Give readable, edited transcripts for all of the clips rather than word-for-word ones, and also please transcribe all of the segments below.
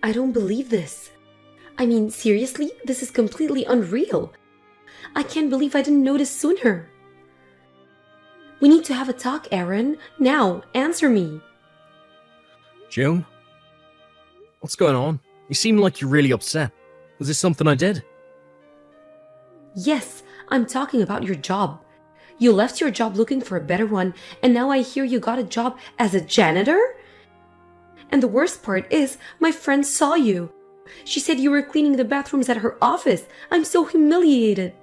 I don't believe this. I mean, seriously, this is completely unreal. I can't believe I didn't notice sooner. We need to have a talk, Aaron. Now, answer me. June? What's going on? You seem like you're really upset. Was this something I did? Yes, I'm talking about your job. You left your job looking for a better one, and now I hear you got a job as a janitor? And the worst part is, my friend saw you. She said you were cleaning the bathrooms at her office. I'm so humiliated.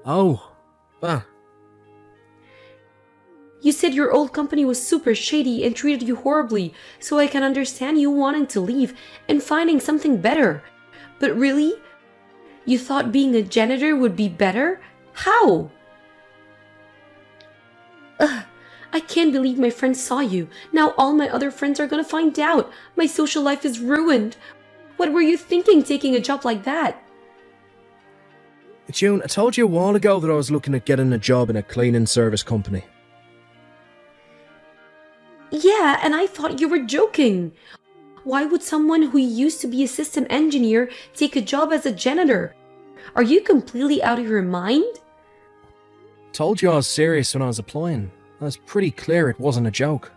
Oh, well, You said your old company was super shady and treated you horribly, so I can understand you wanting to leave and finding something better. But really? You thought being a janitor would be better? How? Ugh, I can't believe my friend saw you. Now all my other friends are gonna find out. My social life is ruined. What were you thinking taking a job like that? June, I told you a while ago that I was looking at getting a job in a cleaning service company. Yeah, and I thought you were joking. Why would someone who used to be a system engineer take a job as a janitor? Are you completely out of your mind? Told you I was serious when I was applying. I was pretty clear it wasn't a joke.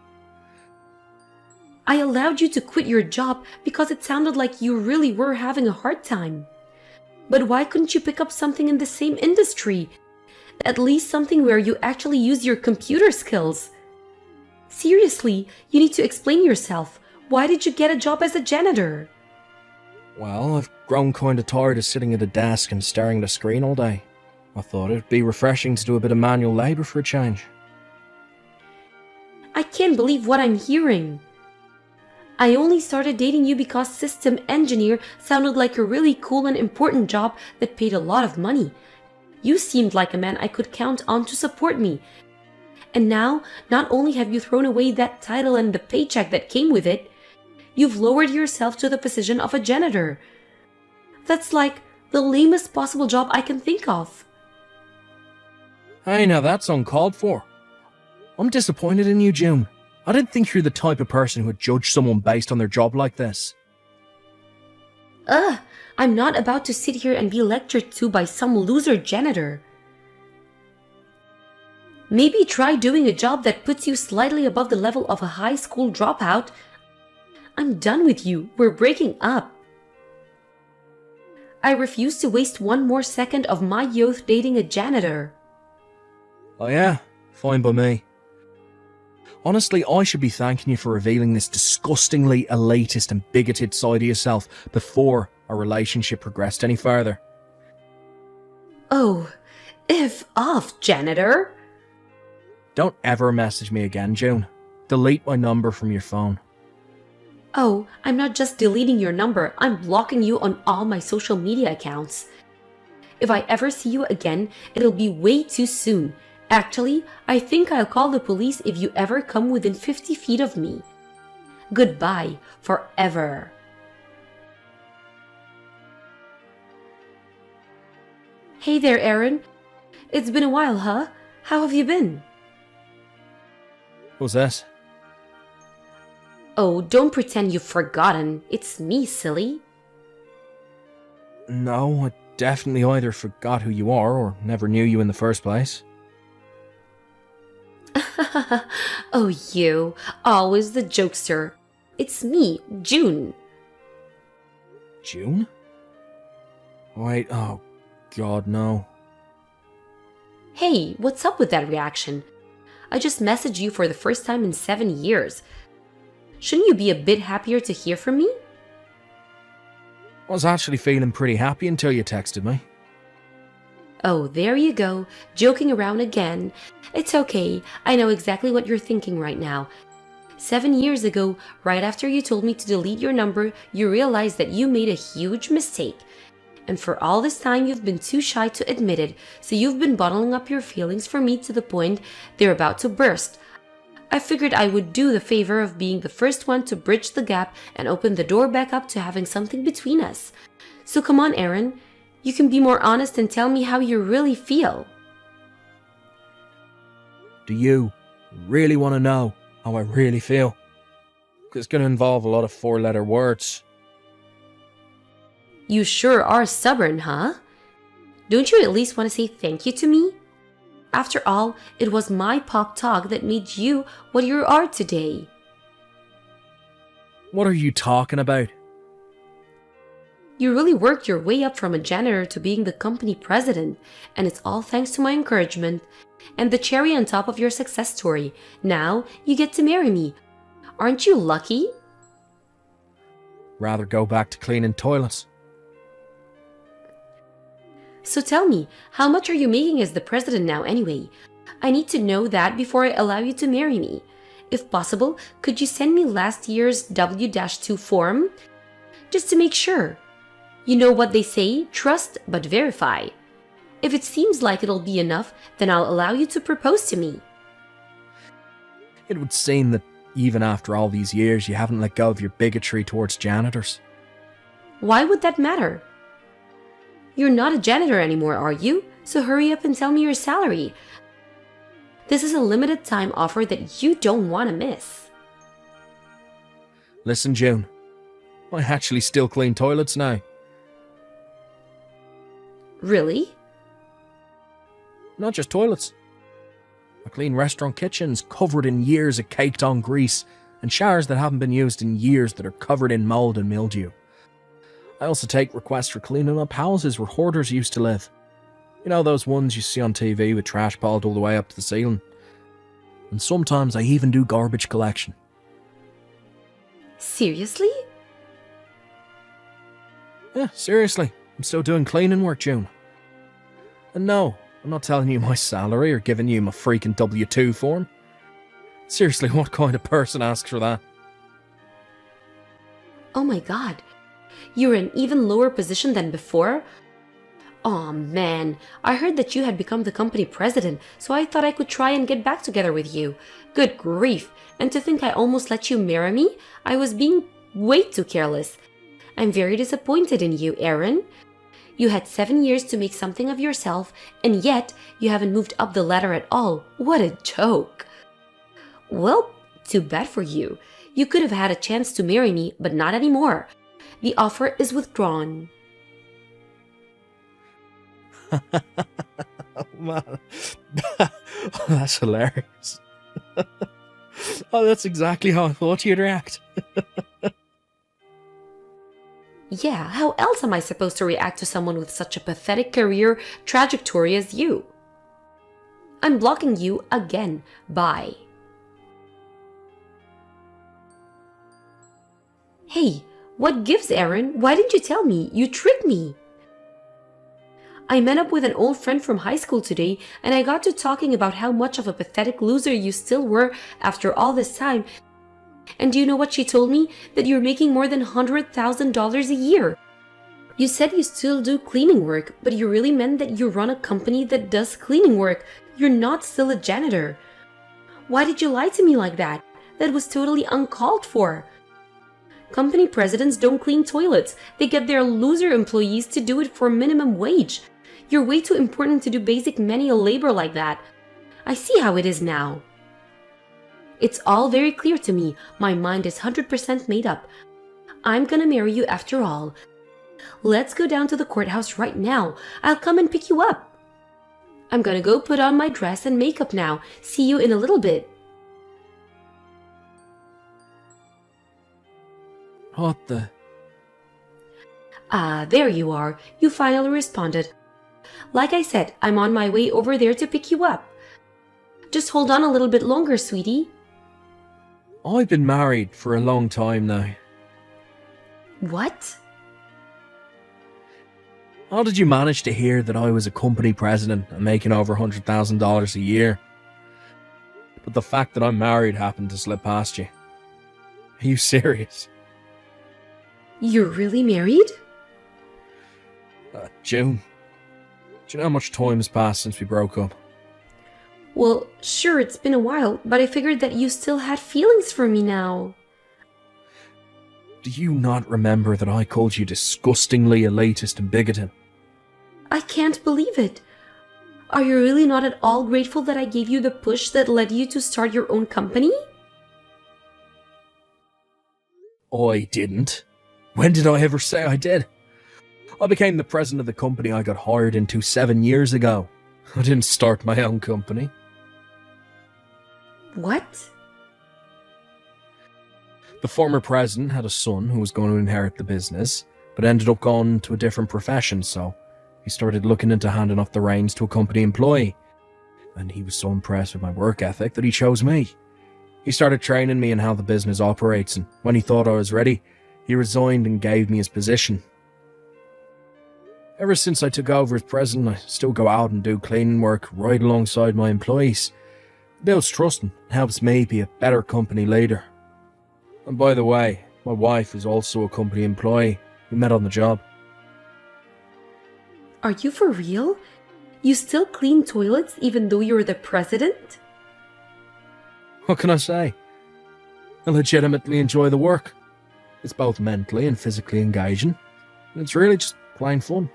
I allowed you to quit your job because it sounded like you really were having a hard time. But why couldn't you pick up something in the same industry? At least something where you actually use your computer skills. Seriously, you need to explain yourself. Why did you get a job as a janitor? Well, I've grown kinda tired of sitting at a desk and staring at a screen all day. I thought it'd be refreshing to do a bit of manual labour for a change. I can't believe what I'm hearing. I only started dating you because system engineer sounded like a really cool and important job that paid a lot of money. You seemed like a man I could count on to support me. And now, not only have you thrown away that title and the paycheck that came with it, you've lowered yourself to the position of a janitor. That's like the lamest possible job I can think of. Hey, now that's uncalled for. I'm disappointed in you, June. I didn't think you're the type of person who would judge someone based on their job like this. Ugh, I'm not about to sit here and be lectured to by some loser janitor. Maybe try doing a job that puts you slightly above the level of a high school dropout. I'm done with you. We're breaking up. I refuse to waste one more second of my youth dating a janitor. Oh yeah? Fine by me. Honestly, I should be thanking you for revealing this disgustingly elitist and bigoted side of yourself before our relationship progressed any further. Oh, if off, janitor. Don't ever message me again, June. Delete my number from your phone. Oh, I'm not just deleting your number, I'm blocking you on all my social media accounts. If I ever see you again, it'll be way too soon. Actually, I think I'll call the police if you ever come within 50 feet of me. Goodbye, forever. Hey there, Aaron. It's been a while, huh? How have you been? Who's that? Oh, don't pretend you've forgotten. It's me, silly. No, I definitely either forgot who you are or never knew you in the first place. Oh, you. Always the jokester. It's me, June. June? Wait, oh god, no. Hey, what's up with that reaction? I just messaged you for the first time in 7 years. Shouldn't you be a bit happier to hear from me? I was actually feeling pretty happy until you texted me. Oh, there you go, joking around again. It's okay, I know exactly what you're thinking right now. 7 years ago, right after you told me to delete your number, you realized that you made a huge mistake. And for all this time, you've been too shy to admit it, so you've been bottling up your feelings for me to the point they're about to burst. I figured I would do the favor of being the first one to bridge the gap and open the door back up to having something between us. So come on, Aaron. You can be more honest and tell me how you really feel. Do you really want to know how I really feel? It's going to involve a lot of four-letter words. You sure are stubborn, huh? Don't you at least want to say thank you to me? After all, it was my pop talk that made you what you are today. What are you talking about? You really worked your way up from a janitor to being the company president, and it's all thanks to my encouragement. And the cherry on top of your success story, now you get to marry me. Aren't you lucky? Rather go back to cleaning toilets. So tell me, how much are you making as the president now anyway? I need to know that before I allow you to marry me. If possible, could you send me last year's W-2 form? Just to make sure. You know what they say, trust but verify. If it seems like it'll be enough, then I'll allow you to propose to me. It would seem that even after all these years, you haven't let go of your bigotry towards janitors. Why would that matter? You're not a janitor anymore, are you? So hurry up and tell me your salary. This is a limited time offer that you don't want to miss. Listen, June. I actually still clean toilets now. Really? Not just toilets. I clean restaurant kitchens covered in years of caked on grease and showers that haven't been used in years that are covered in mould and mildew. I also take requests for cleaning up houses where hoarders used to live. You know those ones you see on TV with trash piled all the way up to the ceiling? And sometimes I even do garbage collection. Seriously? Yeah, seriously. I'm still doing cleaning work, June. And no, I'm not telling you my salary or giving you my freaking W-2 form. Seriously, what kind of person asks for that? Oh my god. You're in even lower position than before? Aw man, I heard that you had become the company president, so I thought I could try and get back together with you. Good grief, and to think I almost let you marry me? I was being way too careless. I'm very disappointed in you, Aaron. You had 7 years to make something of yourself, and yet you haven't moved up the ladder at all. What a joke. Well, too bad for you. You could have had a chance to marry me, but not anymore. The offer is withdrawn. Oh man, that's hilarious. Oh, that's exactly how I thought you'd react. Yeah, how else am I supposed to react to someone with such a pathetic career trajectory as you? I'm blocking you again. Bye. Hey, what gives, Aaron? Why didn't you tell me? You tricked me. I met up with an old friend from high school today, and I got to talking about how much of a pathetic loser you still were after all this time. And do you know what she told me? That you're making more than $100,000 a year. You said you still do cleaning work, but you really meant that you run a company that does cleaning work. You're not still a janitor. Why did you lie to me like that? That was totally uncalled for. Company presidents don't clean toilets. They get their loser employees to do it for minimum wage. You're way too important to do basic manual labor like that. I see how it is now. It's all very clear to me. My mind is 100% made up. I'm gonna marry you after all. Let's go down to the courthouse right now. I'll come and pick you up. I'm gonna go put on my dress and makeup now. See you in a little bit. What the? Ah, there you are. You finally responded. Like I said, I'm on my way over there to pick you up. Just hold on a little bit longer, sweetie. I've been married for a long time now. What? How did you manage to hear that I was a company president and making over $100,000 a year? But the fact that I'm married happened to slip past you. Are you serious? You're really married? June, do you know how much time has passed since we broke up? Well, sure, it's been a while, but I figured that you still had feelings for me now. Do you not remember that I called you disgustingly elitist and bigoted? I can't believe it. Are you really not at all grateful that I gave you the push that led you to start your own company? I didn't. When did I ever say I did? I became the president of the company I got hired into 7 years ago. I didn't start my own company. What? The former president had a son who was going to inherit the business, but ended up going to a different profession, so he started looking into handing off the reins to a company employee. And he was so impressed with my work ethic that he chose me. He started training me in how the business operates, and when he thought I was ready, he resigned and gave me his position. Ever since I took over as president, I still go out and do cleaning work right alongside my employees. It builds trust and helps me be a better company leader. And by the way, my wife is also a company employee. We met on the job. Are you for real? You still clean toilets even though you're the president? What can I say? I legitimately enjoy the work. It's both mentally and physically engaging, and it's really just plain fun.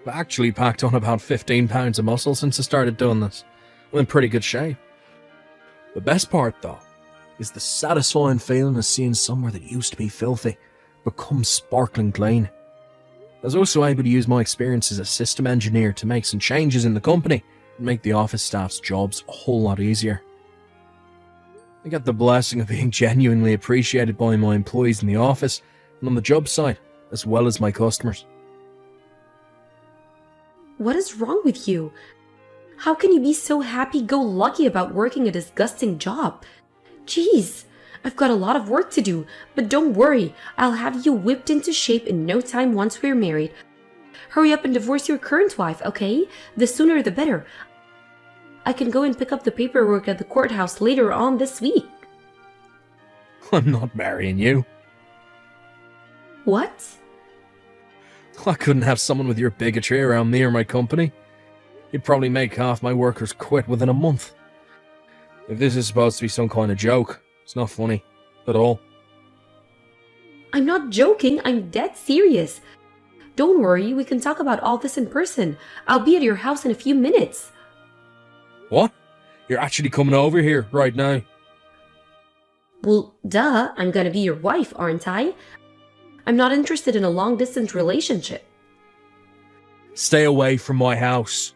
I've actually packed on about 15 pounds of muscle since I started doing this. I'm in pretty good shape. The best part, though, is the satisfying feeling of seeing somewhere that used to be filthy become sparkling clean. I was also able to use my experience as a system engineer to make some changes in the company and make the office staff's jobs a whole lot easier. I get the blessing of being genuinely appreciated by my employees in the office and on the job site, as well as my customers. What is wrong with you? How can you be so happy-go-lucky about working a disgusting job? Jeez, I've got a lot of work to do, but don't worry, I'll have you whipped into shape in no time once we're married. Hurry up and divorce your current wife, okay? The sooner the better. I can go and pick up the paperwork at the courthouse later on this week. I'm not marrying you. What? I couldn't have someone with your bigotry around me or my company. You'd probably make half my workers quit within a month. If this is supposed to be some kind of joke, it's not funny at all. I'm not joking, I'm dead serious. Don't worry, we can talk about all this in person. I'll be at your house in a few minutes. What? You're actually coming over here right now? Well, duh, I'm gonna be your wife, aren't I? I'm not interested in a long-distance relationship. Stay away from my house.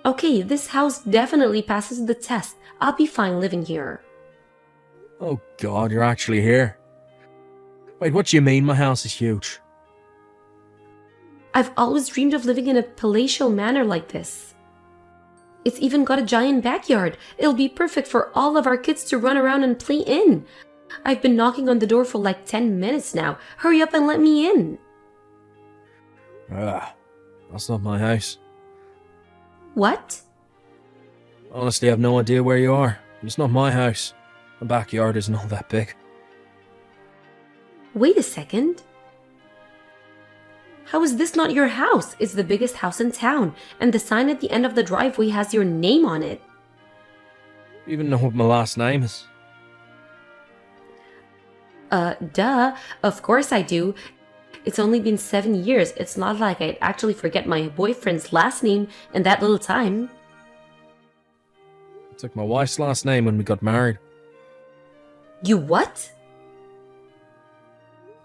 Okay, this house definitely passes the test. I'll be fine living here. Oh God, you're actually here. Wait, what do you mean my house is huge? I've always dreamed of living in a palatial manor like this. It's even got a giant backyard. It'll be perfect for all of our kids to run around and play in. I've been knocking on the door for like 10 minutes now. Hurry up and let me in. That's not my house. What? Honestly, I have no idea where you are. It's not my house. My backyard isn't all that big. Wait a second. How is this not your house? It's the biggest house in town, and the sign at the end of the driveway has your name on it. You even know what my last name is? Duh. Of course I do. It's only been 7 years. It's not like I'd actually forget my boyfriend's last name in that little time. I took my wife's last name when we got married. You what?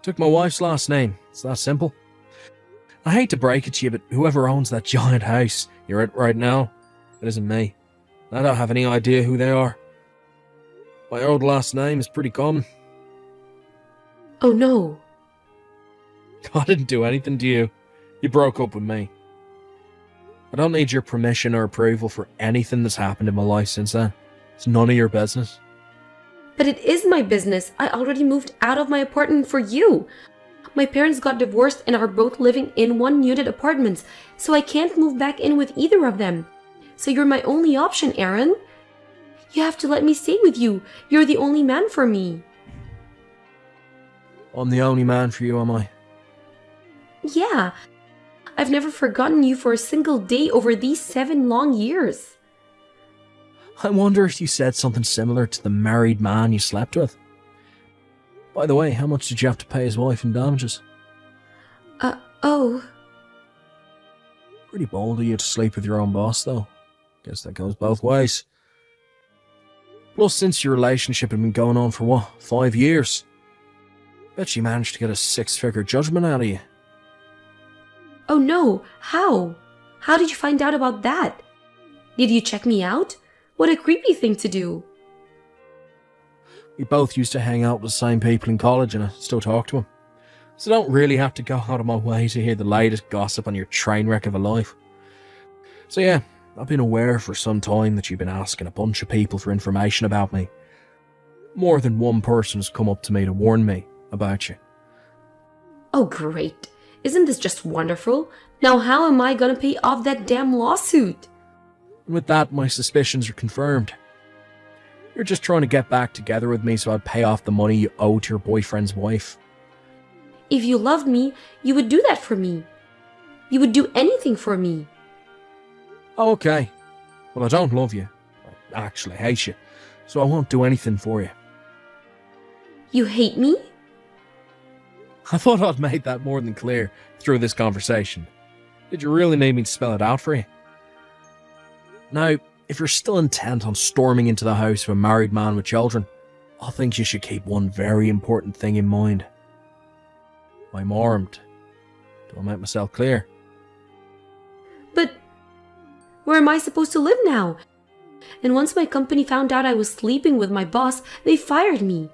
Took my wife's last name. It's that simple. I hate to break it to you, but whoever owns that giant house you're at right now, it isn't me. I don't have any idea who they are. My old last name is pretty common. Oh no. I didn't do anything to you. You broke up with me. I don't need your permission or approval for anything that's happened in my life since then. It's none of your business. But it is my business. I already moved out of my apartment for you. My parents got divorced and are both living in one-unit apartments, so I can't move back in with either of them. So you're my only option, Aaron. You have to let me stay with you. You're the only man for me. I'm the only man for you, am I? Yeah. I've never forgotten you for a single day over these 7 long years. I wonder if you said something similar to the married man you slept with. By the way, how much did you have to pay his wife in damages? Oh. Pretty bold of you to sleep with your own boss, though. Guess that goes both ways. Plus, since your relationship had been going on for what, 5 years? Bet she managed to get a 6-figure judgment out of you. Oh no, how? How did you find out about that? Did you check me out? What a creepy thing to do. We both used to hang out with the same people in college and I still talk to them. So I don't really have to go out of my way to hear the latest gossip on your train wreck of a life. So yeah, I've been aware for some time that you've been asking a bunch of people for information about me. More than one person has come up to me to warn me about you. Oh great. Isn't this just wonderful? Now how am I gonna pay off that damn lawsuit? And with that, my suspicions are confirmed. You're just trying to get back together with me so I'd pay off the money you owe to your boyfriend's wife. If you loved me, you would do that for me. You would do anything for me. Oh, okay. Well, I don't love you. I actually hate you. So I won't do anything for you. You hate me? I thought I'd made that more than clear through this conversation. Did you really need me to spell it out for you? Now, if you're still intent on storming into the house of a married man with children, I think you should keep one very important thing in mind. I'm armed. Do I make myself clear? But where am I supposed to live now? And once my company found out I was sleeping with my boss, they fired me.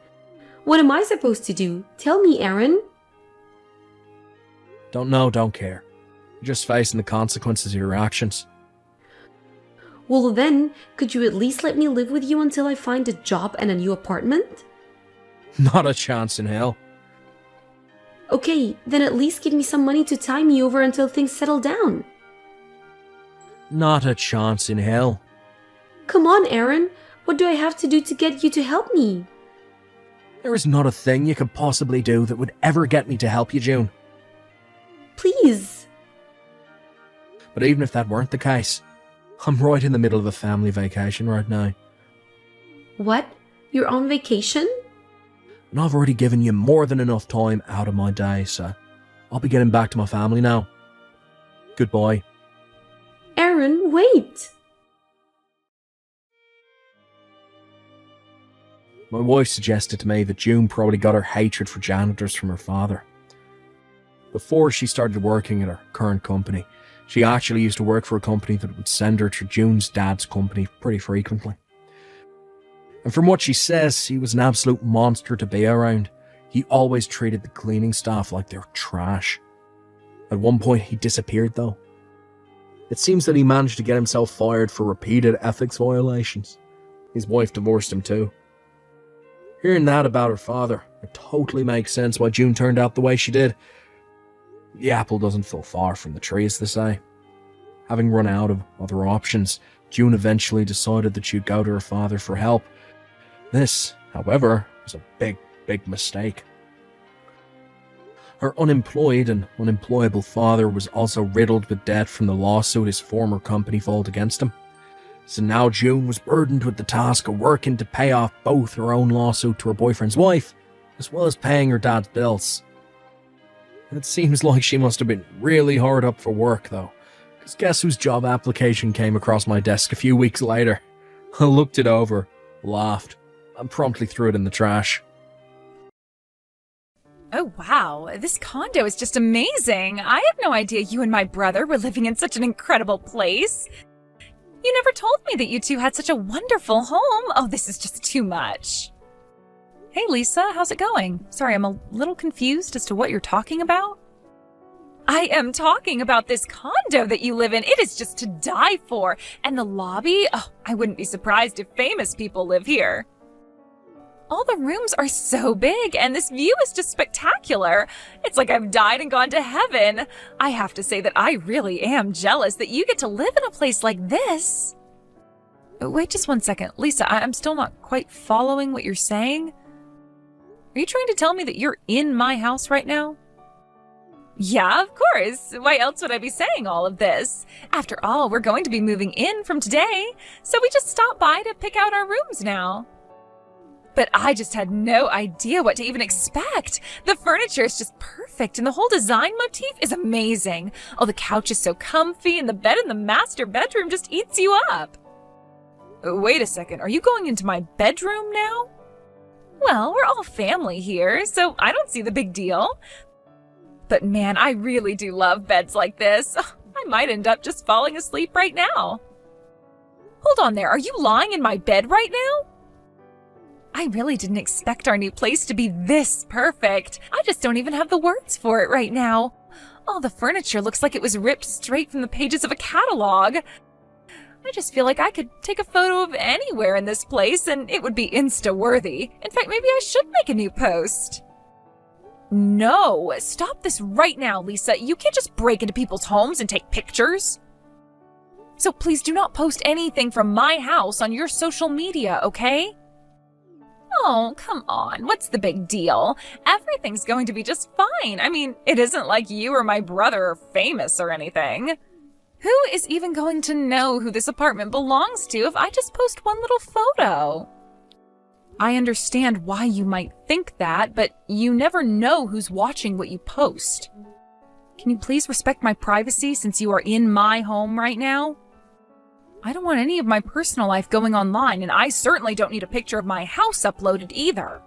What am I supposed to do? Tell me, Aaron. Don't know, don't care. You're just facing the consequences of your actions. Well then, could you at least let me live with you until I find a job and a new apartment? Not a chance in hell. Okay, then at least give me some money to tie me over until things settle down. Not a chance in hell. Come on, Aaron. What do I have to do to get you to help me? There is not a thing you could possibly do that would ever get me to help you, June. Please. But even if that weren't the case, I'm right in the middle of a family vacation right now. What? You're on vacation? And I've already given you more than enough time out of my day, so I'll be getting back to my family now. Goodbye. Aaron, wait! My wife suggested to me that June probably got her hatred for janitors from her father. Before she started working at her current company, she actually used to work for a company that would send her to June's dad's company pretty frequently. And from what she says, he was an absolute monster to be around. He always treated the cleaning staff like they were trash. At one point, he disappeared though. It seems that he managed to get himself fired for repeated ethics violations. His wife divorced him too. Hearing that about her father, it totally makes sense why June turned out the way she did. The apple doesn't fall far from the tree, as they say. Having run out of other options, June eventually decided that she'd go to her father for help. This, however, was a big, big mistake. Her unemployed and unemployable father was also riddled with debt from the lawsuit his former company filed against him. So now June was burdened with the task of working to pay off both her own lawsuit to her boyfriend's wife, as well as paying her dad's bills. It seems like she must have been really hard up for work though, because guess whose job application came across my desk a few weeks later? I looked it over, laughed, and promptly threw it in the trash. Oh wow, this condo is just amazing. I had no idea you and my brother were living in such an incredible place. You never told me that you two had such a wonderful home. Oh, this is just too much. Hey Lisa, how's it going? Sorry, I'm a little confused as to what you're talking about. I am talking about this condo that you live in. It is just to die for. And the lobby, oh, I wouldn't be surprised if famous people live here. All the rooms are so big, and this view is just spectacular. It's like I've died and gone to heaven. I have to say that I really am jealous that you get to live in a place like this. Wait just one second. Lisa, I'm still not quite following what you're saying. Are you trying to tell me that you're in my house right now? Yeah, of course. Why else would I be saying all of this? After all, we're going to be moving in from today, so we just stopped by to pick out our rooms now. But I just had no idea what to even expect. The furniture is just perfect, and the whole design motif is amazing. Oh, the couch is so comfy, and the bed in the master bedroom just eats you up. Wait a second, are you going into my bedroom now? Well, we're all family here, so I don't see the big deal. But man, I really do love beds like this. I might end up just falling asleep right now. Hold on there, are you lying in my bed right now? I really didn't expect our new place to be this perfect. I just don't even have the words for it right now. All the furniture looks like it was ripped straight from the pages of a catalog. I just feel like I could take a photo of anywhere in this place and it would be Insta-worthy. In fact, maybe I should make a new post. No, stop this right now, Lisa. You can't just break into people's homes and take pictures. So please do not post anything from my house on your social media, okay? Oh, come on. What's the big deal? Everything's going to be just fine. I mean, it isn't like you or my brother are famous or anything. Who is even going to know who this apartment belongs to if I just post one little photo? I understand why you might think that, but you never know who's watching what you post. Can you please respect my privacy since you are in my home right now? I don't want any of my personal life going online, and I certainly don't need a picture of my house uploaded either.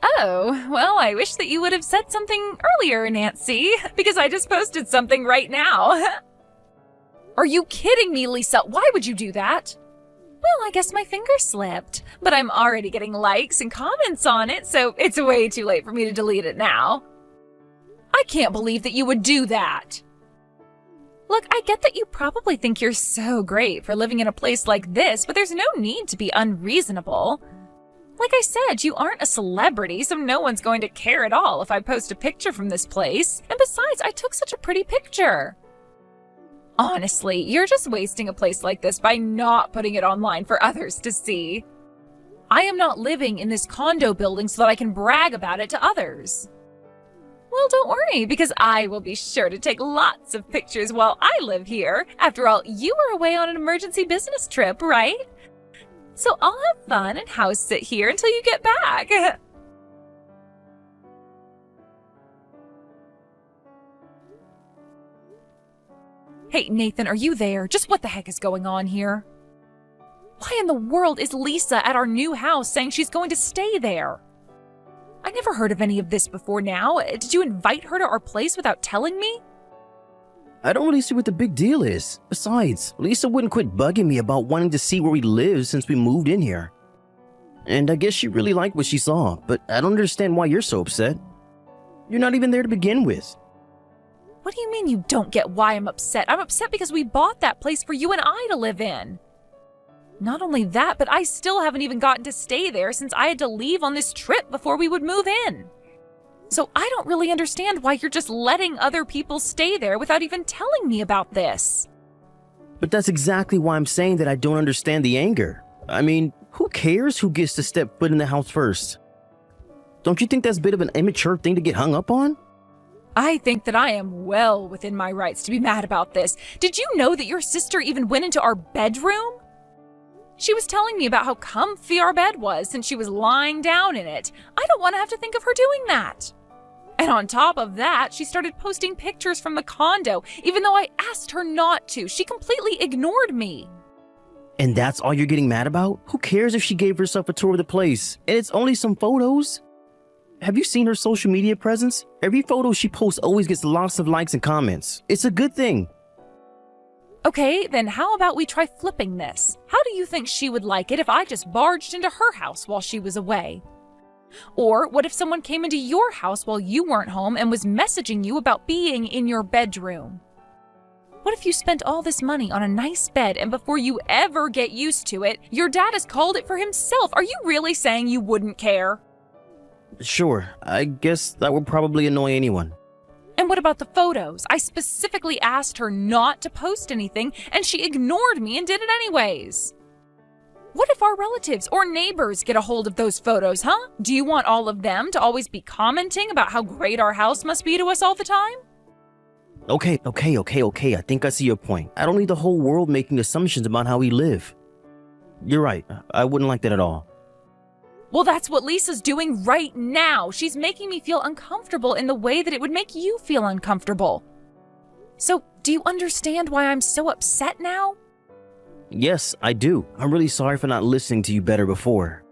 Oh, well, I wish that you would have said something earlier, Nancy, because I just posted something right now. Are you kidding me, Lisa? Why would you do that? Well, I guess my finger slipped, but I'm already getting likes and comments on it, so it's way too late for me to delete it now. I can't believe that you would do that. Look, I get that you probably think you're so great for living in a place like this, but there's no need to be unreasonable. Like I said, you aren't a celebrity, so no one's going to care at all if I post a picture from this place. And besides, I took such a pretty picture. Honestly, you're just wasting a place like this by not putting it online for others to see. I am not living in this condo building so that I can brag about it to others. Well, don't worry, because I will be sure to take lots of pictures while I live here. After all, you were away on an emergency business trip, right? So I'll have fun and house sit here until you get back. Hey, Nathan, are you there? Just what the heck is going on here? Why in the world is Lisa at our new house saying she's going to stay there? I never heard of any of this before now. Did you invite her to our place without telling me? I don't really see what the big deal is. Besides, Lisa wouldn't quit bugging me about wanting to see where we live since we moved in here. And I guess she really liked what she saw, but I don't understand why you're so upset. You're not even there to begin with. What do you mean you don't get why I'm upset? I'm upset because we bought that place for you and I to live in. Not only that, but I still haven't even gotten to stay there since I had to leave on this trip before we would move in. So I don't really understand why you're just letting other people stay there without even telling me about this. But that's exactly why I'm saying that I don't understand the anger. I mean, who cares who gets to step foot in the house first? Don't you think that's a bit of an immature thing to get hung up on? I think that I am well within my rights to be mad about this. Did you know that your sister even went into our bedroom? She was telling me about how comfy our bed was since she was lying down in it. I don't want to have to think of her doing that. And on top of that, she started posting pictures from the condo, even though I asked her not to. She completely ignored me. And that's all you're getting mad about? Who cares if she gave herself a tour of the place? And it's only some photos. Have you seen her social media presence? Every photo she posts always gets lots of likes and comments. It's a good thing. Okay, then how about we try flipping this? How do you think she would like it if I just barged into her house while she was away? Or what if someone came into your house while you weren't home and was messaging you about being in your bedroom? What if you spent all this money on a nice bed and before you ever get used to it, your dad has called it for himself? Are you really saying you wouldn't care? Sure, I guess that would probably annoy anyone. And what about the photos? I specifically asked her not to post anything, and she ignored me and did it anyways. What if our relatives or neighbors get a hold of those photos, huh? Do you want all of them to always be commenting about how great our house must be to us all the time? Okay. I think I see your point. I don't need the whole world making assumptions about how we live. You're right. I wouldn't like that at all. Well, that's what Lisa's doing right now. She's making me feel uncomfortable in the way that it would make you feel uncomfortable. So, do you understand why I'm so upset now? Yes, I do. I'm really sorry for not listening to you better before.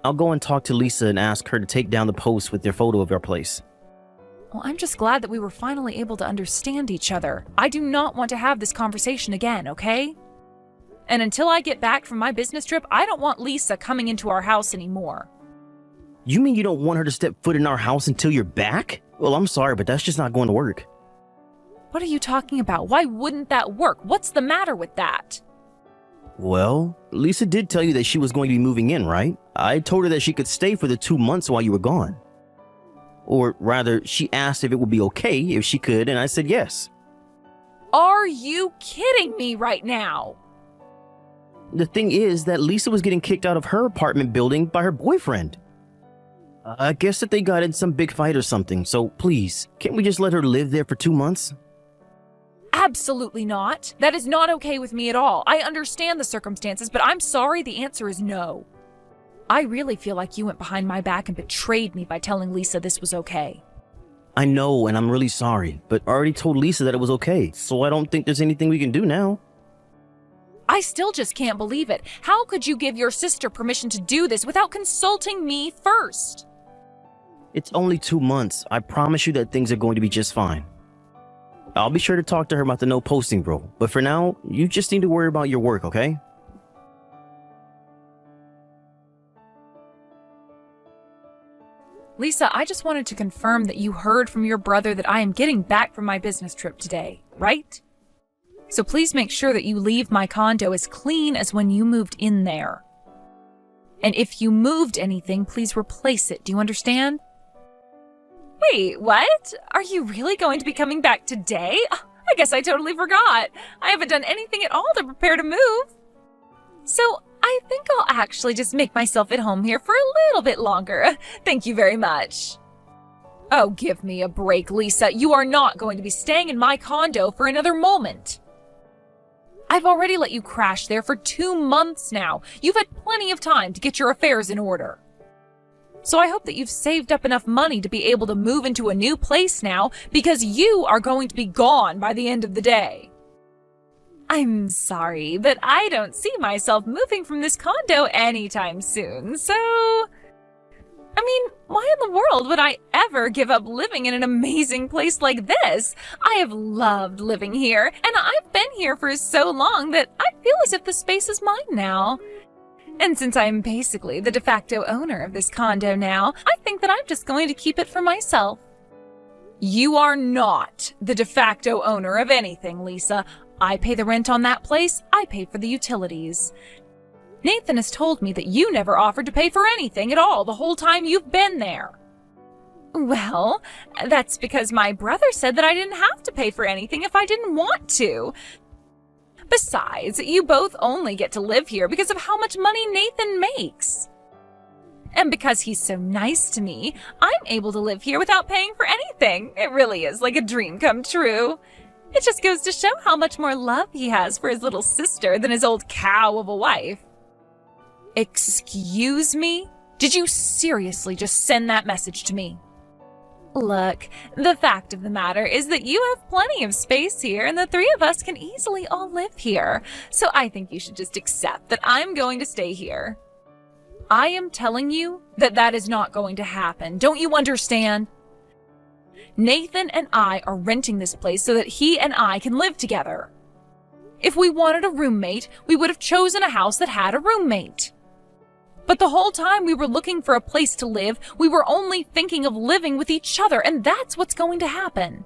I'll go and talk to Lisa and ask her to take down the post with your photo of our place. Well, I'm just glad that we were finally able to understand each other. I do not want to have this conversation again, okay? And until I get back from my business trip, I don't want Lisa coming into our house anymore. You mean you don't want her to step foot in our house until you're back? Well, I'm sorry, but that's just not going to work. What are you talking about? Why wouldn't that work? What's the matter with that? Well, Lisa did tell you that she was going to be moving in, right? I told her that she could stay for the 2 months while you were gone. Or rather, she asked if it would be okay if she could, and I said yes. Are you kidding me right now? The thing is that Lisa was getting kicked out of her apartment building by her boyfriend. I guess that they got in some big fight or something, so please, can't we just let her live there for 2 months? Absolutely not. That is not okay with me at all. I understand the circumstances, but I'm sorry, the answer is no. I really feel like you went behind my back and betrayed me by telling Lisa this was okay. I know, and I'm really sorry, but I already told Lisa that it was okay, so I don't think there's anything we can do now. I still just can't believe it. How could you give your sister permission to do this without consulting me first? It's only 2 months. I promise you that things are going to be just fine. I'll be sure to talk to her about the no posting rule, but for now, you just need to worry about your work, okay? Lisa, I just wanted to confirm that you heard from your brother that I am getting back from my business trip today, right? So please make sure that you leave my condo as clean as when you moved in there. And if you moved anything, please replace it. Do you understand? Wait, what? Are you really going to be coming back today? I guess I totally forgot. I haven't done anything at all to prepare to move. So I think I'll actually just make myself at home here for a little bit longer. Thank you very much. Oh, give me a break, Lisa. You are not going to be staying in my condo for another moment. I've already let you crash there for 2 months now. You've had plenty of time to get your affairs in order. So I hope that you've saved up enough money to be able to move into a new place now, because you are going to be gone by the end of the day. I'm sorry, but I don't see myself moving from this condo anytime soon, so... I mean, why in the world would I ever give up living in an amazing place like this? I have loved living here, and I've been here for so long that I feel as if the space is mine now. And since I'm basically the de facto owner of this condo now, I think that I'm just going to keep it for myself. You are not the de facto owner of anything, Lisa. I pay the rent on that place. I pay for the utilities. Nathan has told me that you never offered to pay for anything at all the whole time you've been there. Well, that's because my brother said that I didn't have to pay for anything if I didn't want to. Besides, you both only get to live here because of how much money Nathan makes. And because he's so nice to me, I'm able to live here without paying for anything. It really is like a dream come true. It just goes to show how much more love he has for his little sister than his old cow of a wife. Excuse me? Did you seriously just send that message to me? Look, the fact of the matter is that you have plenty of space here and the three of us can easily all live here. So I think you should just accept that I'm going to stay here. I am telling you that that is not going to happen. Don't you understand? Nathan and I are renting this place so that he and I can live together. If we wanted a roommate, we would have chosen a house that had a roommate. But the whole time we were looking for a place to live, we were only thinking of living with each other, and that's what's going to happen.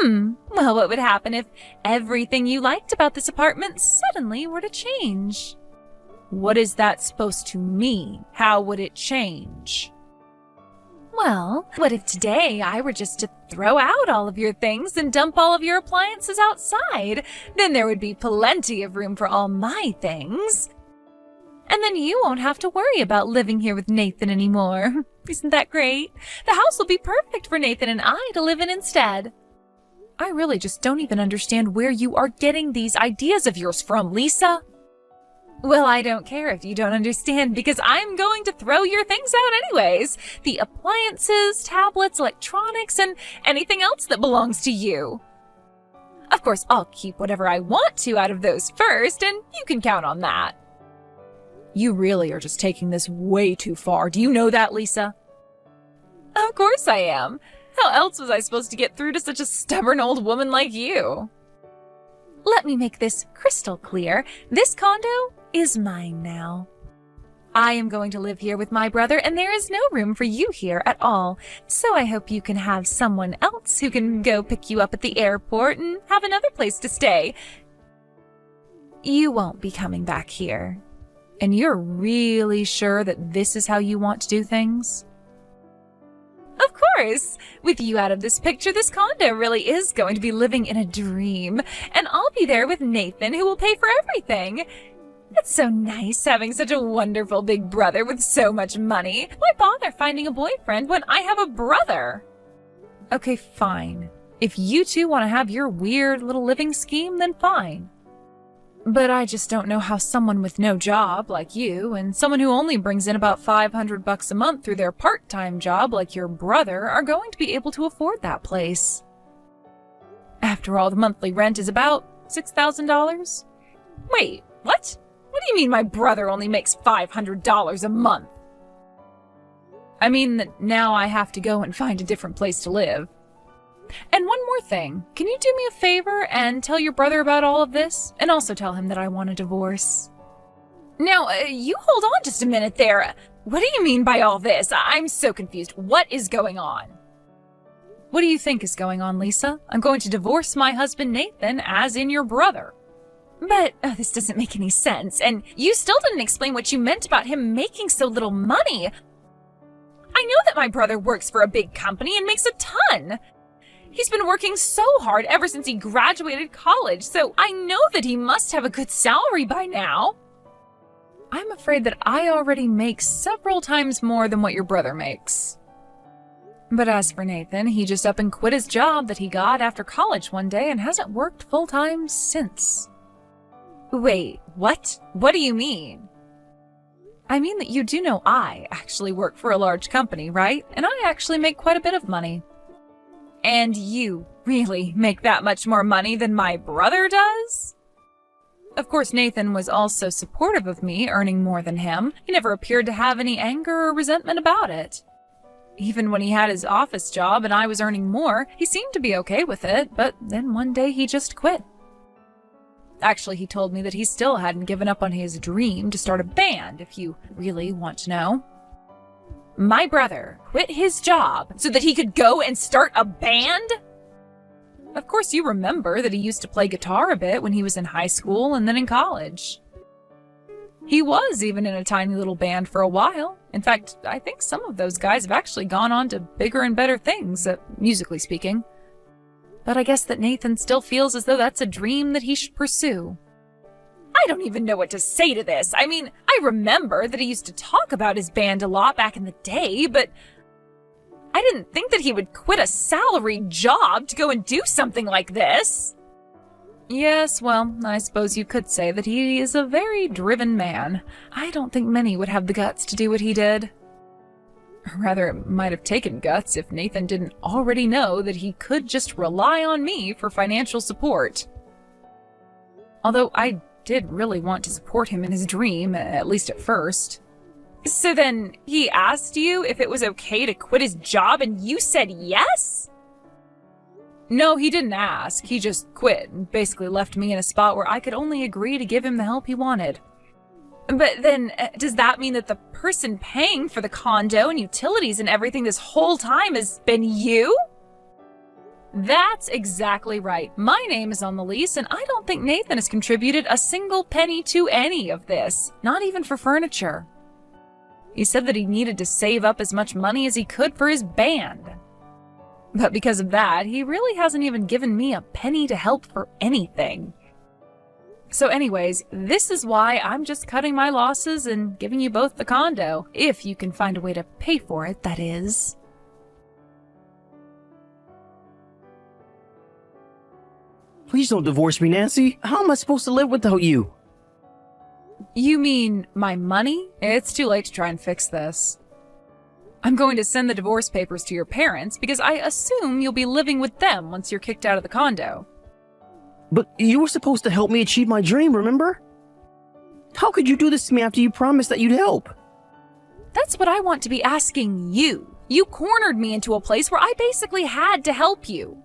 Well, what would happen if everything you liked about this apartment suddenly were to change? What is that supposed to mean? How would it change? Well, what if today I were just to throw out all of your things and dump all of your appliances outside? Then there would be plenty of room for all my things. And then you won't have to worry about living here with Nathan anymore. Isn't that great? The house will be perfect for Nathan and I to live in instead. I really just don't even understand where you are getting these ideas of yours from, Lisa. Well, I don't care if you don't understand because I'm going to throw your things out anyways. The appliances, tablets, electronics, and anything else that belongs to you. Of course, I'll keep whatever I want to out of those first, and you can count on that. You really are just taking this way too far. Do you know that, Lisa? Of course I am. How else was I supposed to get through to such a stubborn old woman like you? Let me make this crystal clear. This condo is mine now. I am going to live here with my brother, and there is no room for you here at all. So I hope you can have someone else who can go pick you up at the airport and have another place to stay. You won't be coming back here. And you're really sure that this is how you want to do things? Of course! With you out of this picture, this condo really is going to be living in a dream. And I'll be there with Nathan, who will pay for everything. It's so nice having such a wonderful big brother with so much money. Why bother finding a boyfriend when I have a brother? Okay, fine. If you two want to have your weird little living scheme, then fine. But I just don't know how someone with no job like you and someone who only brings in about $500 a month through their part-time job like your brother are going to be able to afford that place. After all, the monthly rent is about $6,000. Wait, what? What do you mean my brother only makes $500 a month? I mean that now I have to go and find a different place to live. And one more thing, can you do me a favor and tell your brother about all of this? And also tell him that I want a divorce. Now, you hold on just a minute there. What do you mean by all this? I'm so confused. What is going on? What do you think is going on, Lisa? I'm going to divorce my husband Nathan, as in your brother. But this doesn't make any sense, and you still didn't explain what you meant about him making so little money. I know that my brother works for a big company and makes a ton. He's been working so hard ever since he graduated college, so I know that he must have a good salary by now. I'm afraid that I already make several times more than what your brother makes. But as for Nathan, he just up and quit his job that he got after college one day and hasn't worked full-time since. Wait, what? What do you mean? I mean that you do know I actually work for a large company, right? And I actually make quite a bit of money. And you really make that much more money than my brother does? Of course, Nathan was also supportive of me earning more than him. He never appeared to have any anger or resentment about it. Even when he had his office job and I was earning more, he seemed to be okay with it, but then one day he just quit. Actually, he told me that he still hadn't given up on his dream to start a band, if you really want to know. My brother quit his job so that he could go and start a band? Of course, you remember that he used to play guitar a bit when he was in high school and then in college. He was even in a tiny little band for a while. In fact, I think some of those guys have actually gone on to bigger and better things, musically speaking. But I guess that Nathan still feels as though that's a dream that he should pursue. I don't even know what to say to this. I mean, I remember that he used to talk about his band a lot back in the day, but I didn't think that he would quit a salaried job to go and do something like this. Yes, well, I suppose you could say that he is a very driven man. I don't think many would have the guts to do what he did. Or rather, it might have taken guts if Nathan didn't already know that he could just rely on me for financial support. Although I did really want to support him in his dream, at least at first. So then, he asked you if it was okay to quit his job and you said yes? No, he didn't ask. He just quit and basically left me in a spot where I could only agree to give him the help he wanted. But then, does that mean that the person paying for the condo and utilities and everything this whole time has been you? That's exactly right. My name is on the lease, and I don't think Nathan has contributed a single penny to any of this, not even for furniture. He said that he needed to save up as much money as he could for his band. But because of that, he really hasn't even given me a penny to help for anything. So anyways, this is why I'm just cutting my losses and giving you both the condo, if you can find a way to pay for it, that is. Please don't divorce me, Nancy. How am I supposed to live without you? You mean my money? It's too late to try and fix this. I'm going to send the divorce papers to your parents because I assume you'll be living with them once you're kicked out of the condo. But you were supposed to help me achieve my dream, remember? How could you do this to me after you promised that you'd help? That's what I want to be asking you. You cornered me into a place where I basically had to help you.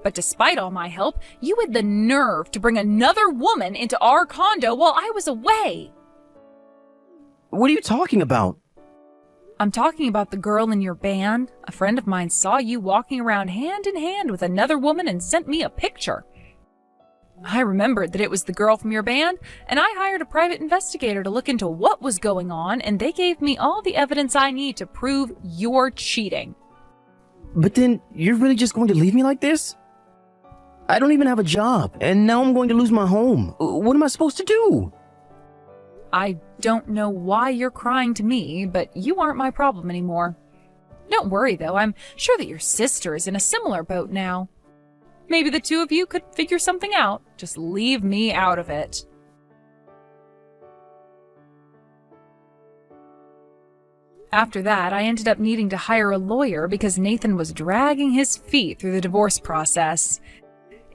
But despite all my help, you had the nerve to bring another woman into our condo while I was away. What are you talking about? I'm talking about the girl in your band. A friend of mine saw you walking around hand in hand with another woman and sent me a picture. I remembered that it was the girl from your band, and I hired a private investigator to look into what was going on, and they gave me all the evidence I need to prove you're cheating. But then, you're really just going to leave me like this? I don't even have a job, and now I'm going to lose my home. What am I supposed to do? I don't know why you're crying to me, but you aren't my problem anymore. Don't worry, though. I'm sure that your sister is in a similar boat now. Maybe the two of you could figure something out. Just leave me out of it. After that, I ended up needing to hire a lawyer because Nathan was dragging his feet through the divorce process.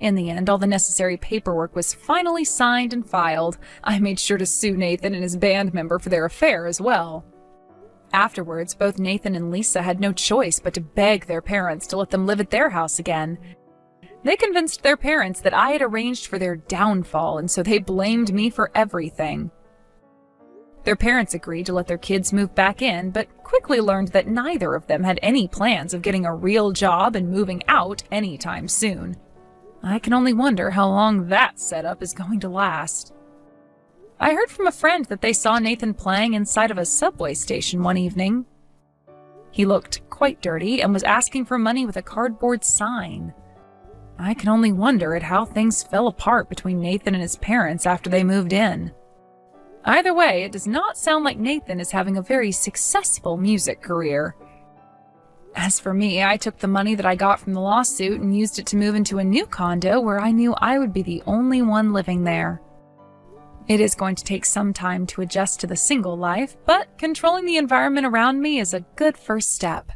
In the end, all the necessary paperwork was finally signed and filed. I made sure to sue Nathan and his band member for their affair as well. Afterwards, both Nathan and Lisa had no choice but to beg their parents to let them live at their house again. They convinced their parents that I had arranged for their downfall, and so they blamed me for everything. Their parents agreed to let their kids move back in, but quickly learned that neither of them had any plans of getting a real job and moving out anytime soon. I can only wonder how long that setup is going to last. I heard from a friend that they saw Nathan playing inside of a subway station one evening. He looked quite dirty and was asking for money with a cardboard sign. I can only wonder at how things fell apart between Nathan and his parents after they moved in. Either way, it does not sound like Nathan is having a very successful music career. As for me, I took the money that I got from the lawsuit and used it to move into a new condo where I knew I would be the only one living there. It is going to take some time to adjust to the single life, but controlling the environment around me is a good first step.